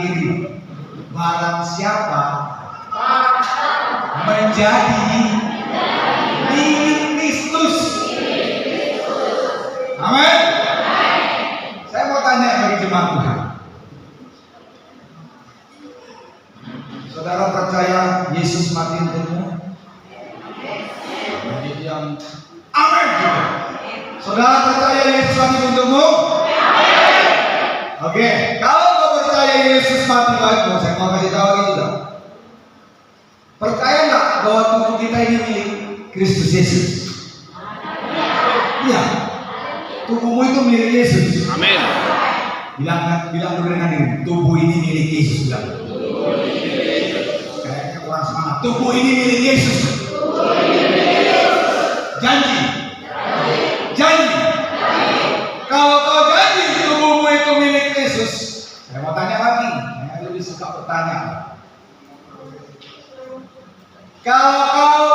kiri. Barang siapa menjadi milik Kristus. Amin. Saya mau tanya bagi jemaat Tuhan. Saudara percaya Yesus mati untukmu? Bagi yang amin. Saudara percaya Yesus mati untukmu? Oke, kalau kau percaya Yesus mati bagimu, saya mau kasih tahu ini juga. Percaya nggak bahwa tubuh kita ini milik Kristus Yesus? Iya. Tubuhmu itu milik Yesus. Amin. Bilang dulu dengan diri, tubuh ini milik Yesus. Bilang. Kayaknya kurang semangat. Tubuh ini milik Yesus. Janji. Kalau kau janji tubuhmu itu milik Yesus, saya mau tanya lagi. Saya lebih suka bertanya. Kalau kau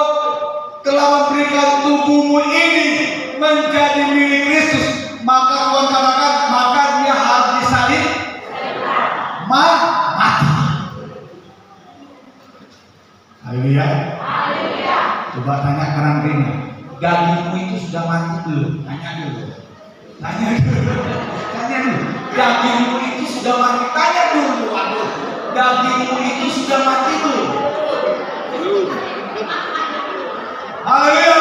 telah memberikan tubuhmu ini menjadi milik Kristus, maka Tuhan katakan, maka dia harus disalib, mati. Haleluya. Coba tanya kanan kiri, dagingmu itu sudah mati belum? Tanya dulu. Dagingmu itu sudah mati. Tanya dulu. Aduh, dagingmu itu sudah mati belum? Haleluya.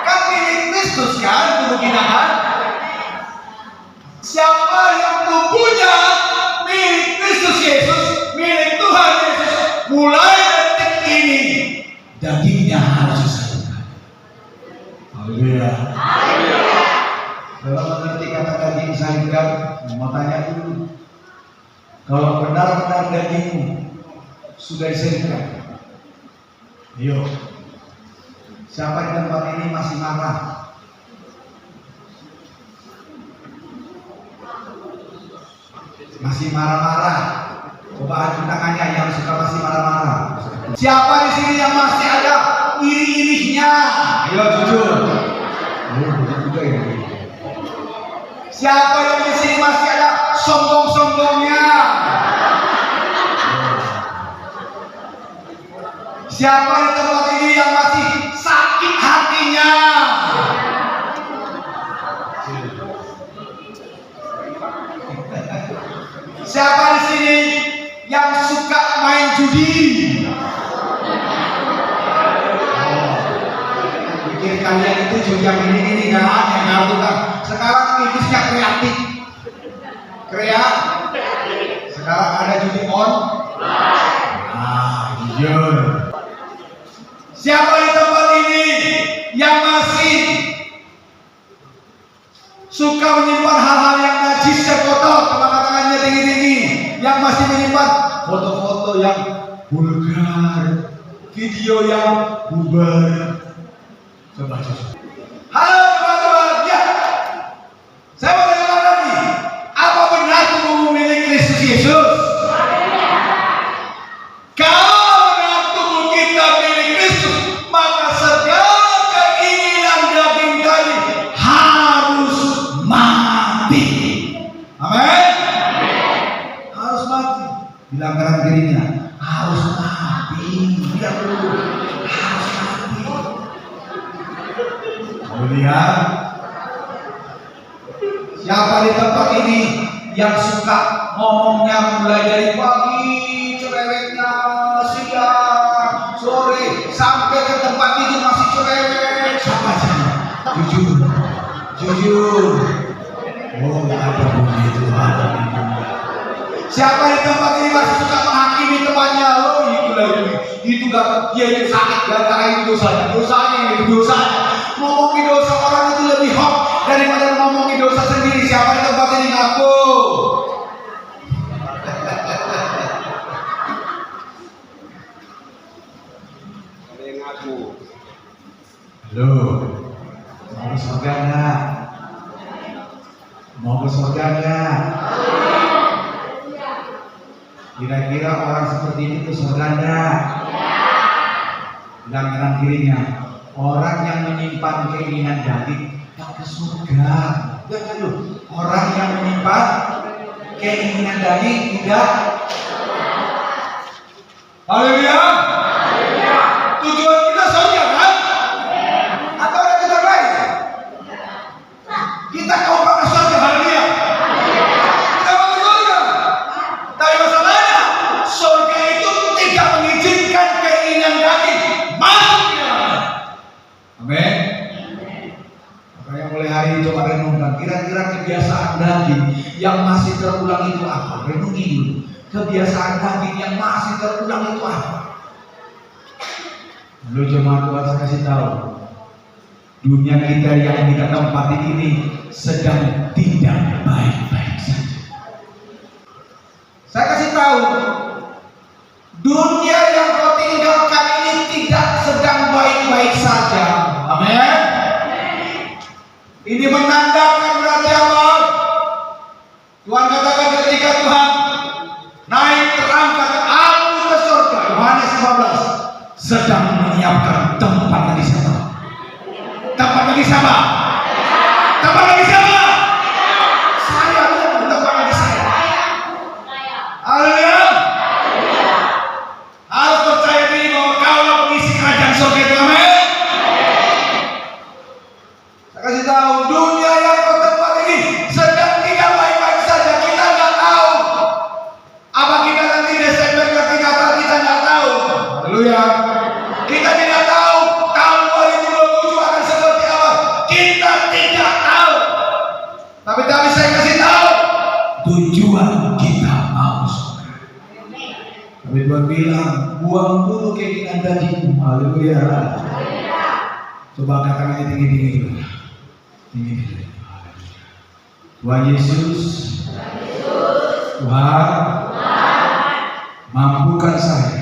Kan milik Kristus kan tubuh kita kan? Siapa yang tubuhnya milik Kristus Yesus, milik Tuhan Yesus, mulai detik ini dagingnya harus disalibkan. Haleluya. Kalau mengerti kata daging disalibkan, mau tanya dulu. Kalau benar-benar dagingmu sudah disalibkan, ayo. Siapa di tempat ini masih marah? Masih marah-marah? Coba angkat tangannya yang suka masih marah-marah. Siapa di sini yang masih ada iri-irihnya? Ayo jujur. Juga ya. Siapa yang di sini masih ada sombong-sombongnya? Siapa di tempat ini yang masih sakit hatinya? Siapa di sini yang suka main judi? Pikir kalian itu judi yang ini nggak ada, nggak bukan. Sekarang iblisnya kreatif. Sekarang ada judi on. Jujur. Siapa di tempat ini yang masih suka menyimpan hal-hal yang najis dan kotor, tangannya tinggi-tinggi, yang masih menyimpan foto-foto yang vulgar, video yang bubar? Coba. Halo teman-teman, ya. Saya mau tanya lagi, apa benar tubuhmu milik Kristus Yesus? Kalau benar tubuh kita milik Kristus, maka segala keinginan daging tadi harus mati. Amin. Harus mati. Bilang kanan kirinya, harus mati. Bilang dulu, harus mati. Kemudian, siapa di tempat ini yang suka ngomongnya mulai dari pagi, cerewetnya siang, sore, sampai ke tempat itu masih cerewet? Siapa sih? Jujur. Oh, nggak ada begitu. Siapa di tempat ini masih suka menghakimi temannya? Oh, itu gak, dia itu sakit gara-gara itu dosanya. Ngomongin dosa orang itu lebih hot daripada ngomongin dosa sendiri. Siapa di tempat ini ngaku? Halo, mau ke surga enggak? Mau ke surga enggak? Kira-kira orang seperti ini ke surga enggak? Bilang kanan kirinya, orang yang menyimpan keinginan daging tak ke surga. Jangan loh, orang yang menyimpan keinginan daging tidak. Haleluya. Tujuan kita surga kan? Atau ada tujuan lain? Kita mau ke surga, haleluya. Kita mau ke surga. Tapi masalahnya, surga itu tidak mengizinkan keinginan daging masuk di dalamnya. Amin. Makanya mulai hari ini coba renungkan, kira-kira kebiasaan daging yang masih terulang itu apa? Renungi dulu. Kebiasaan daging yang masih terulang itu apa? Lalu jemaat Tuhan, saya kasih tahu, dunia kita yang kita tempati ini sedang tidak baik-baik saja. Saya kasih tahu, dunia yang kau tinggalkan ini tidak sedang baik-baik saja. Amin. Ini menandakan berarti apa? Tuhan katakan ketika Tuhan naik terangkat aku ke surga, Yohanes 15, sedang menyiapkan tempat bagi siapa? Tempat bagi siapa? Tempat bagi siapa? Saya bukan tempat bagi saya. Haleluya. Harus percaya diri bahwa kaulah pengisi kerajaan surga itu. Amin. Saya kasih tahu, dunia yang kau tempat ini sedang tidak baik-baik saja. Kita nggak tahu apa kita nanti Desember ketika Natal, kita nggak tahu. Haleluya. Kita tidak tahu tahun 2027 akan seperti apa. Kita tidak tahu. Tapi saya kasih tahu, tujuan kita mau surga. Tapi Tuhan bilang, buang dulu keinginan dagingmu. Haleluya. Coba katakan tinggi-tinggi. Tinggi-tinggi. Tuhan Yesus, Tuhan, mampukan saya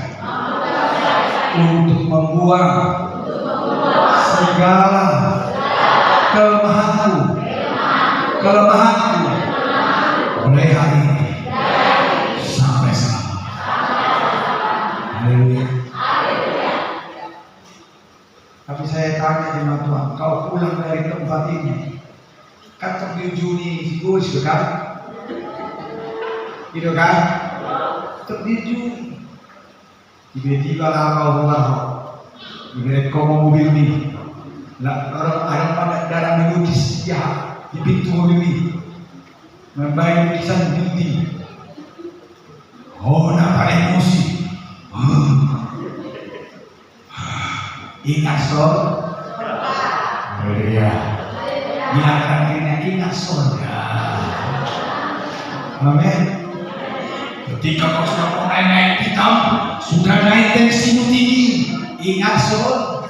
untuk membuang segala kelemahanku mulai hari ini sampai selamanya. Haleluya. Tapi saya tanya sama Tuhan, kau pulang dari tempat ini kan terdiri Juni Gus kan? Gitu kan? Terdiri Juni. Tiba-tiba kau keluar, tiba-tiba kau mau mobil ini, orang pada darah melukis ya di pintu mobil ini, membayar lukisan dinding. Oh, nampak emosi. Ingat surga. Haleluya. Biarkan dirinya ingat surga. Amin. Ketika kau sudah mau naik hitam, sudah naik tensimu tinggi, ingat surga.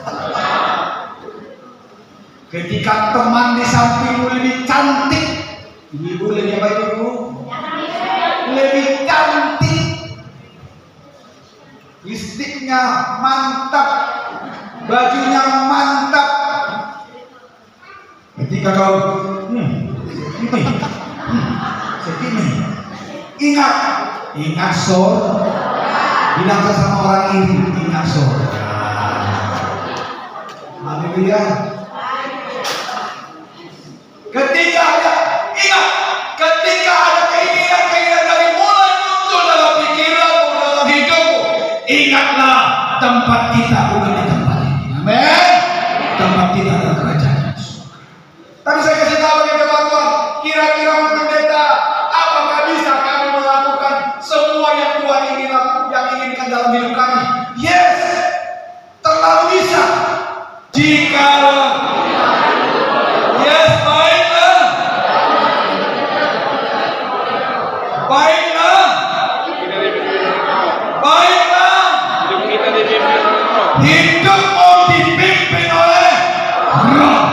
Ketika teman di sampingmu lebih cantik, ibu lebih apa ibu? Lebih cantik, listriknya mantap, bajunya mantap. Ketika kau segini, ingat surga. Bilang sama orang ini, ingat surga. Haleluya. Ketika ada keinginan dari mulai muncul dalam pikiranmu, dalam hidupmu, ingatlah tempat kita bukan di tempat ini. Amin. Tempat kita adalah kerajaan surga. Tapi saya kasih tahu kepada Tuhan, kira-kira pendeta, apakah bisa kami melakukan semua yang Tuhan inginkan dalam hidup kami? Yes, terlalu bisa. Jika yes, baiklah. Hidup mau dipimpin oleh Roh.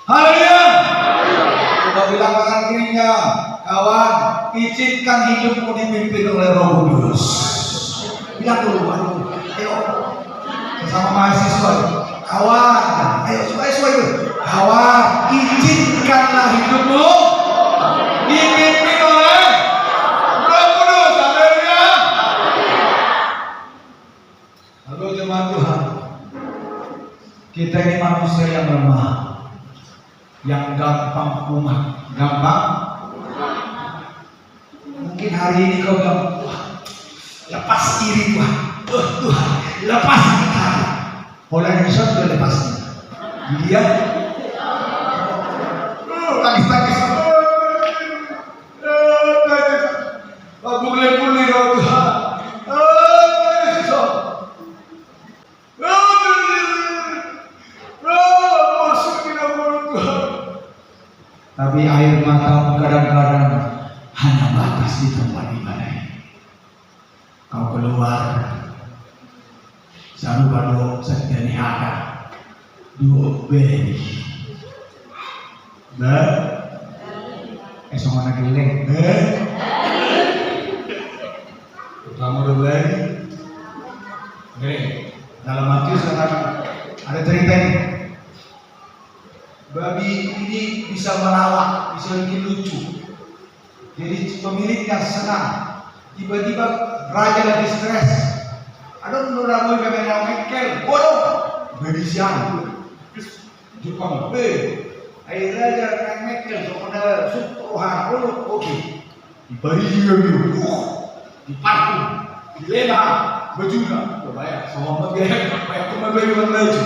Haleluya. Coba bilang kanan kirinya, kawan, izinkan hidupmu dipimpin oleh Roh Kudus. Bilang dulu, ayo, sama mahasiswa, kawan, ayo suai itu, kawan, izinkanlah hidupmu dipimpin oleh Roh Kudus. Haleluya. Halo jemaat Tuhan, kita ini manusia yang lemah, yang gampang kumat, mungkin hari ini kau bilang, wah, lepas iri Tuhan. Tuhan, lepas kita. Oleh Indonesia sudah lepas. Dia tangis-tangis. Boleh kau Tuhan. Tapi air matamu kadang-kadang hanya batas di tempat ibadah ini. Kau keluar, saru bado setiani ada, dua beri, esok mana geleng, kamu dua beri, dalam hati sekarang ada cerita ini. Babi ini bisa melawak, bisa bikin lucu. Jadi pemiliknya senang. Tiba-tiba raja lagi stres. Ada menurut kami yang mengkel, bodoh, berisian. Jepang, air raja yang mengkel, soalnya sutrohan, bodoh, oke. Diberi juga gitu, dipaku, dilena, bajunya, bayar, sama biaya, bayar kembali baju.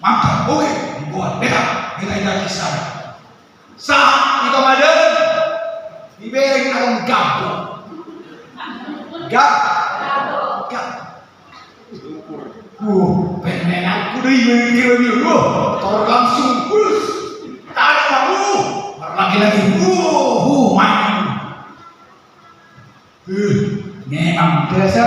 Mantap, oke, dibuat, kita kisah. Saat itu ada diberi alam gabung. Pengen aku deh mikir tor langsung, tarik kamu, lagi, main. Memang biasa.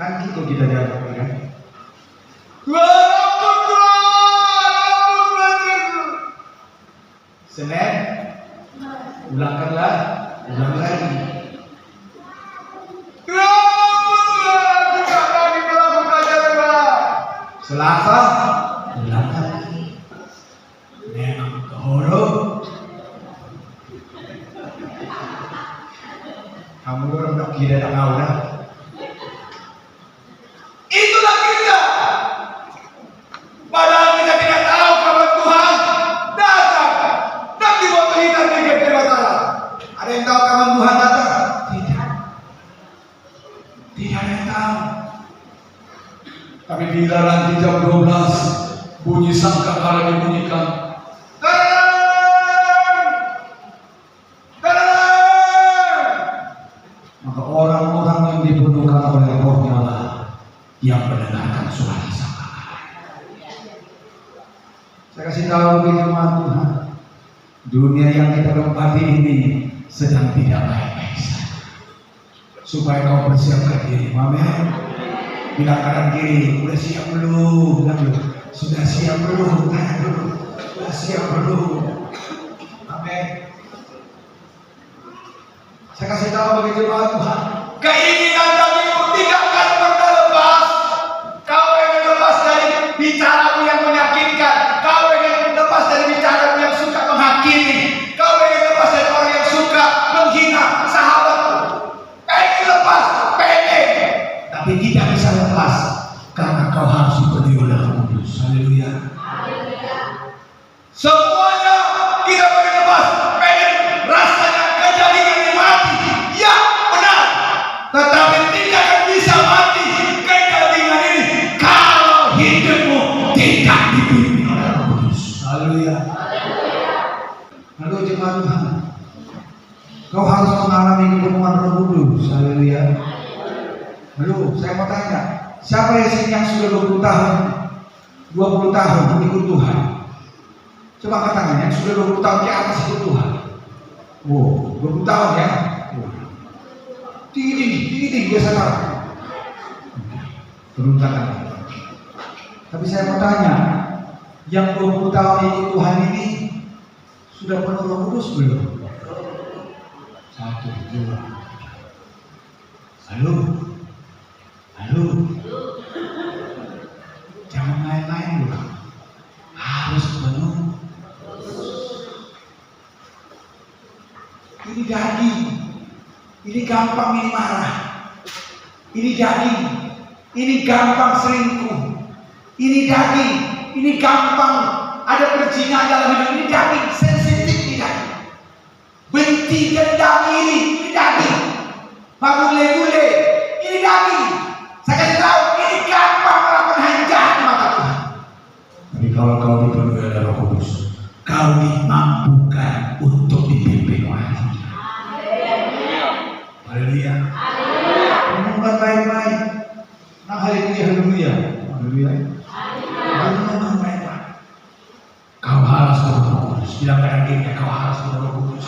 Kan gitu kita jalan kan. Senin, ulangkanlah, ulang lagi. Selasa, ulangkan lagi. Memang kehoro. Kamu orang nak kira tak tahu dah. Itulah kita. Padahal kita tidak tahu kapan Tuhan datang. Tak dibuat hitam di kepala matara. Ada yang tahu kapan Tuhan datang? Tidak. Tidak ada yang tahu. Tapi bila nanti jam 12 bunyi sangkakala dibunyikan, maka orang-orang yang dipenuhkan oleh Rohnya lah yang mendengarkan suara sangkakala. Saya kasih tahu di firman Tuhan, dunia yang kita tempati ini sedang tidak baik-baik saja. Supaya kau persiapkan diri, amin. Bila kanan kiri, sudah siap belum? Sudah siap belum? Sudah siap belum? Amin. Saya kasih tahu bagi jemaat Tuhan, keinginan kami tidak akan pernah lepas. Kau ingin lepas dari bicaramu yang menyakitkan. Kau ingin lepas dari bicaramu yang suka menghakimi. Kau ingin lepas dari orang yang suka menghina sahabatmu. Pengen lepas, pengen, tapi tidak bisa lepas karena kau harus diberi oleh Roh Kudus. Haleluya. Semuanya kita pengen lepas, pengen rasanya kejaringan ini mati. Ya benar, tetapi tidak akan bisa mati kejaringan ini kalau hidupmu tidak dipimpin oleh Roh Kudus. Haleluya. Halo jemaat Tuhan, kau harus mengalami kepenuhan Roh Kudus. Haleluya. Halo, saya mau tanya, siapa yang sudah 20 tahun, 20 tahun ikut Tuhan? Coba angkat tangan yang sudah 20 tahun ke atas ikut Tuhan. Oh, 20 tahun ya. Tinggi, biasa tahu. Turun tangan. Tapi saya mau tanya, yang 20 tahun ikut Tuhan ini sudah penuh Roh Kudus belum? 1, 2. Halo. Jangan main-main loh. Harus penuh. Ini daging. Ini gampang ini marah. Ini daging. Ini gampang selingkuh. Ini daging. ini gampang ada perzinahan dalam hidup ini, daging sensitif di daging. Benci, dendam, iri, ini daging. Mabule-bule, ini daging. Saya kasih tahu, ini gampang melakukan hal jahat di mata Tuhan. Tapi kalau kau dipenuhi oleh Roh Kudus, kau dimampukan untuk dipimpin oleh Tuhan. Haleluya. Renungkan baik-baik. Nah, haleluya, haleluya. Haleluya. Renungkan baik-baik. Kau harus Roh Kudus. Bilang kanan kiri, kau harus Roh Kudus.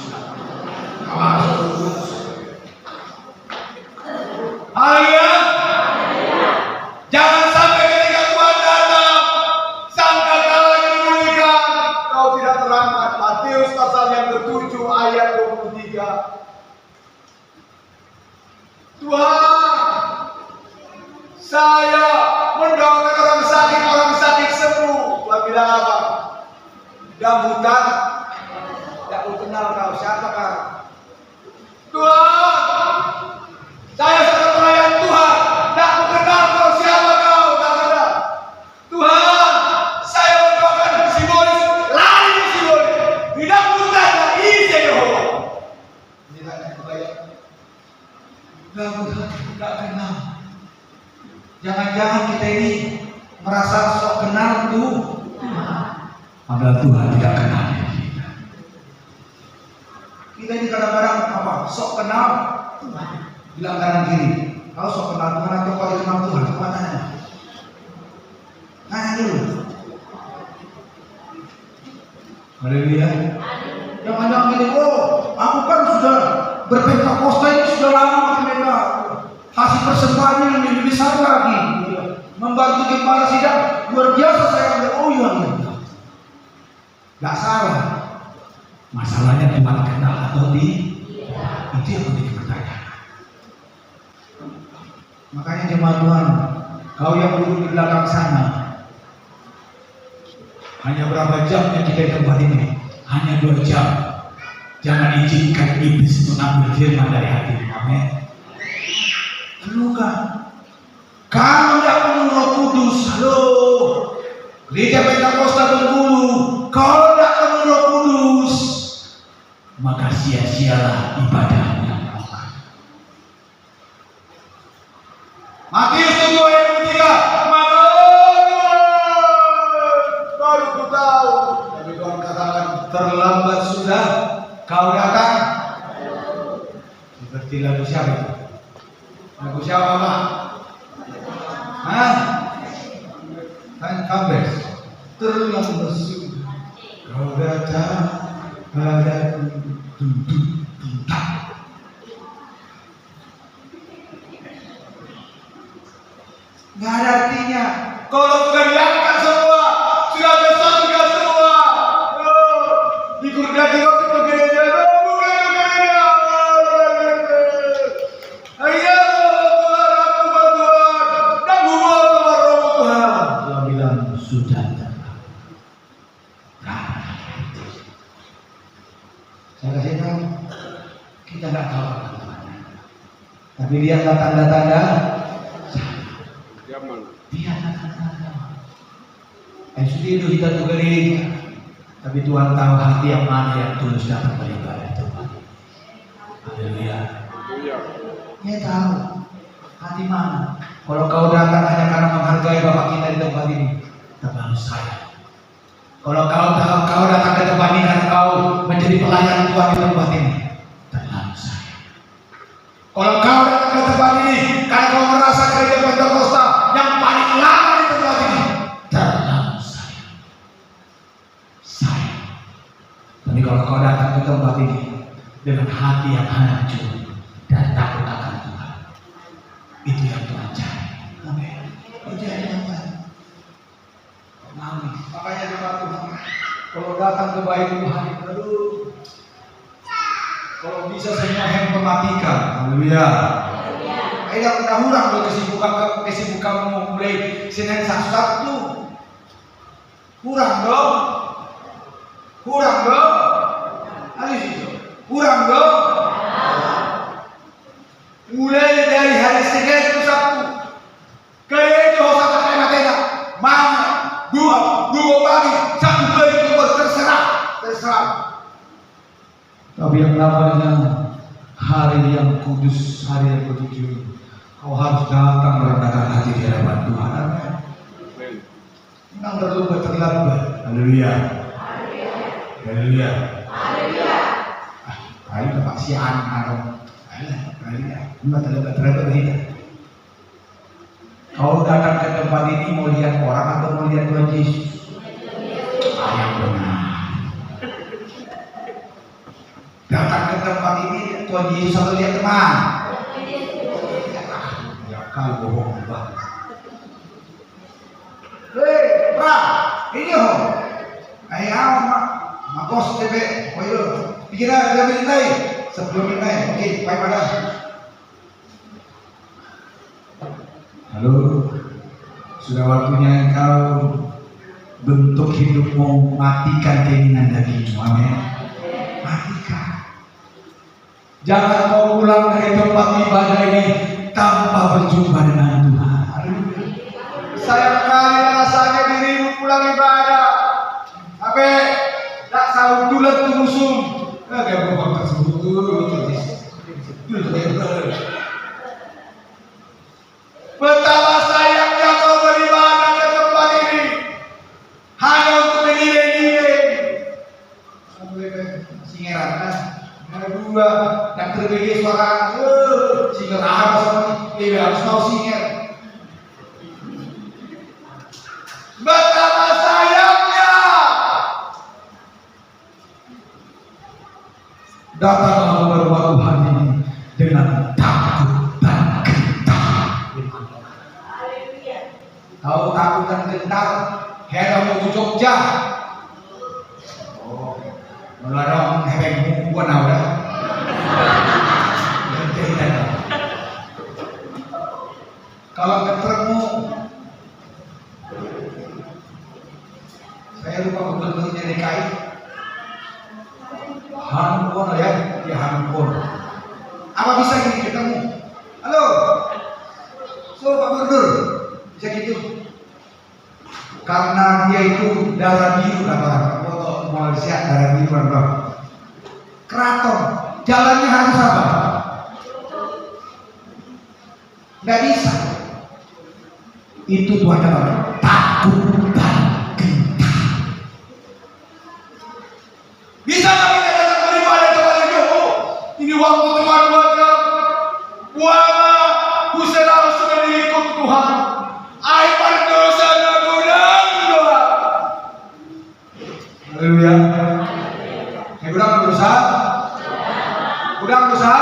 Kau harus Roh Kudus. Haleluya. Jangan sampai ketika Tuhan datang, sangka kau lagi memulihkan, kau tidak terlambat. Matius pasal yang ke-7 ayat 23. Tuhan, saya mendoakan orang sakit sembuh. Tuhan bilang apa? Dalam hutan, tidak kenal kau, siapa kau? Tuhan, saya sedang pelayan Tuhan, tidak kenal kau, siapa kau? Tak ada. Tuhan, saya mendoakan simbolis, lari simbolis. Di dalam hutan, isi Yehova. Ini tak ada kebayang. Tidak kenal. Jangan-jangan kita ini merasa sok kenal tuh. Padahal Tuhan tidak kenal kita. Kita ini kadang-kadang apa? Sok kenal Tuhan. Bilang kanan kiri. Kau sok kenal Tuhan atau kau kenal Tuhan? Coba tanya. Tanya dulu. Haleluya. Jangan-jangan gini, oh, aku kan sudah berpentakosta ini sudah lama mereka hasil persembahannya yang lebih besar lagi, membantu gembala sidang luar biasa. Saya ambil, oh iya, nggak salah. Masalahnya Tuhan kenal atau itu yang menjadi pertanyaan. Makanya jemaat Tuhan, kau yang duduk di belakang sana, hanya berapa jamnya kita di tempat ini? Hanya 2 jam. Jangan izinkan iblis mengambil firman dari hatimu. Amin. Luka. Kalau tidak penuh Roh Kudus, halo. Gereja Pentakosta Bengkulu, kalau tidak penuh Roh Kudus, maka sia-sialah ibadahnya. Matius 7 ayat 3. Maka baru ku tahu. Tapi Tuhan katakan terlambat sudah. Kau datang seperti lagu siapa itu? Lagu siapa Pak? Hah? Kan Kambes. Terlambat sudah. Kau datang padaku duduk entah. Nggak ada artinya. Kalau sudah diangkat semua, sudah besar sudah semua. Dikurda di roti ke gereja, bukan gereja. Ayo Tuhan, aku Tuhan, dan hubungan sama Roh Tuhan. Dia bilang sudah tenang. Saya kasih tahu, kita nggak tahu kemana. Tapi lihatlah tanda-tanda. Lihatlah tanda-tanda. Sudah kita tuh gereja. Tapi Tuhan tahu hati yang mana yang tulus dapat beribadah Tuhan. Haleluya. Dia tahu hati mana. Kalau kau datang hanya karena menghargai Bapak kita di tempat ini, terlalu sayang. Kalau kau datang ke tempat ini karena kau menjadi pelayan Tuhan di tempat ini, terlalu sayang. Kalau kau datang ke tempat ini karena kau merasa gereja Pentakosta yang paling lama di tempat ini, terlalu sayang. Tapi kalau kau datang ke tempat ini dengan hati yang hancur dan takut akan Tuhan, itu yang Tuhan cari. Amin. Itu yang Tuhan cari. Amin. Makanya jemaat Tuhan, kalau datang ke bait Tuhan, aduh, kalau bisa semua handphone matikan. Haleluya. Ayo kita hurang loh kesibukanmu mulai Senin Sabtu. Kurang dong. Kurang dong. Mulai dari hari Senin ke Sabtu. Gereja Hosata Matena. Mana? 2 yang namanya hari yang kudus, hari yang ketujuh. Kau harus datang merendahkan hati di hadapan Tuhan. Amin. Jangan terlalu terlambat. Haleluya. Haleluya. Haleluya. Ayo Pak sian atau haleluya. Enggak kita. Kau datang ke tempat ini mau lihat orang atau mau lihat Tuhan Yesus? Yang benar. Datang ke tempat ini Tuhan Yesus atau lihat teman? Ya kalau bohong banget. Hei, Pak, ini ho. Ayo, makos TP, ayo. Pikiran ada mintai, sebelum mintai. Oke, baik pada. Halo, sudah waktunya engkau bentuk hidupmu, matikan keinginan dagingmu. Amin. Matikan. Jangan kau pulang dari tempat ibadah ini tanpa berjumpa dengan Tuhan. Sayang kali rasanya dirimu pulang ibadah, tapi tak tahu dulat musuh. Agak berubah tersebut. Betapa sayangnya kau beribadah ke tempat ini hanya untuk menilai-nilai. Singeran kan, dua yang terpilih suara singer harus harus mau singer. Betapa sayangnya datanglah beberapa Tuhan ini dengan takut dan gentar. Tahu takut dan gentar? Hera mau Jogja. Oh, melarang hebeng bukan ada. Kalau ketemu, saya lupa gubernurnya DKI. Hampur ya, dia hampur. Apa bisa gini ketemu? Halo, so Pak Gubernur, bisa gitu? Karena dia itu darah biru kata foto Malaysia darah biru kan. Keraton, jalannya harus apa? Nggak bisa. Itu Tuhan kata takut dan gentar. Bisa nggak kita datang beribadah kepada Jokowi? Ini waktu Tuhan buatkan. Buana Hussein harus sudah diikut Tuhan. Aipar dosa gudang doa. Haleluya. Gudang dosa. Gudang dosa.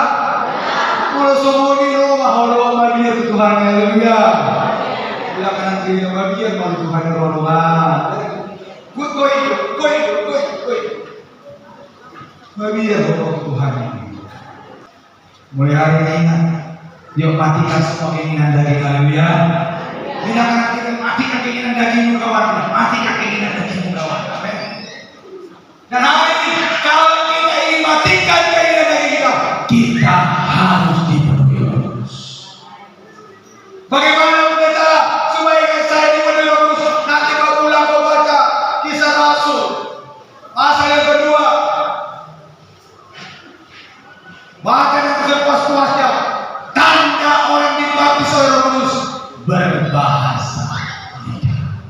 Kalau semua di rumah Allah biar Tuhan. Haleluya. Bila kanan kiri nama biar mau Tuhan Allah. Koi. Biar Tuhan. Mulai hari ini ingat, yuk matikan semua keinginan daging. Haleluya. Bila kanan kiri matikan keinginan dagingmu kawan. Matikan keinginan dagingmu kawan. Amin. Dan hari ini kalau kita ingin matikan keinginan daging kita harus dipenuhi oleh Kudus. Bagaimana kita supaya saya dipenuhi oleh Kudus? Nanti kau pulang kau baca Kisah Rasul pasal yang kedua. Baca yang sepuas-puasnya. Tanda orang dibaptis oleh Roh Kudus berbahasa lidah.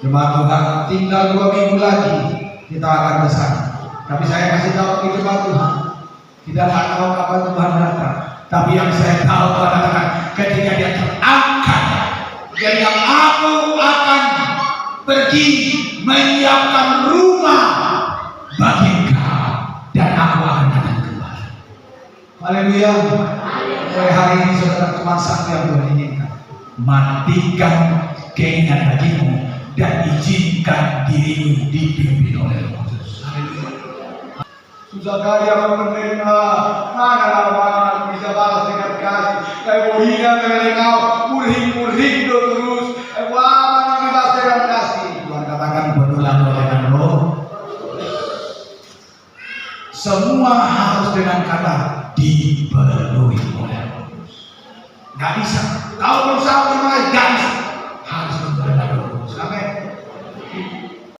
Jemaat Tuhan, tinggal 2 minggu lagi kita akan bersama. Tapi saya kasih tahu itu Jemaat Tuhan. Kita tak tahu kapan Tuhan datang. Tapi yang saya tahu Tuhan katakan ketika dia terangkat, dan yang aku akan pergi menyiapkan rumah bagi engkau dan aku akan datang kembali. Haleluya. Mulai hari ini saudara cuma satu yang Tuhan inginkan. Matikan keinginan dagingmu dan izinkan dirimu dipimpin oleh Roh Kudus. Haleluya. Susah kali aku menerima. Mana lawan bisa balas dengan kasih. Kayak bohina dengan kau murhing terus. Wah, mana dibalas dengan kasih. Tuhan katakan berulang dengan Roh. Semua harus dengan kata dipenuhi oleh Roh Kudus. Nggak bisa. Kalau berusaha bermain, nggak bisa.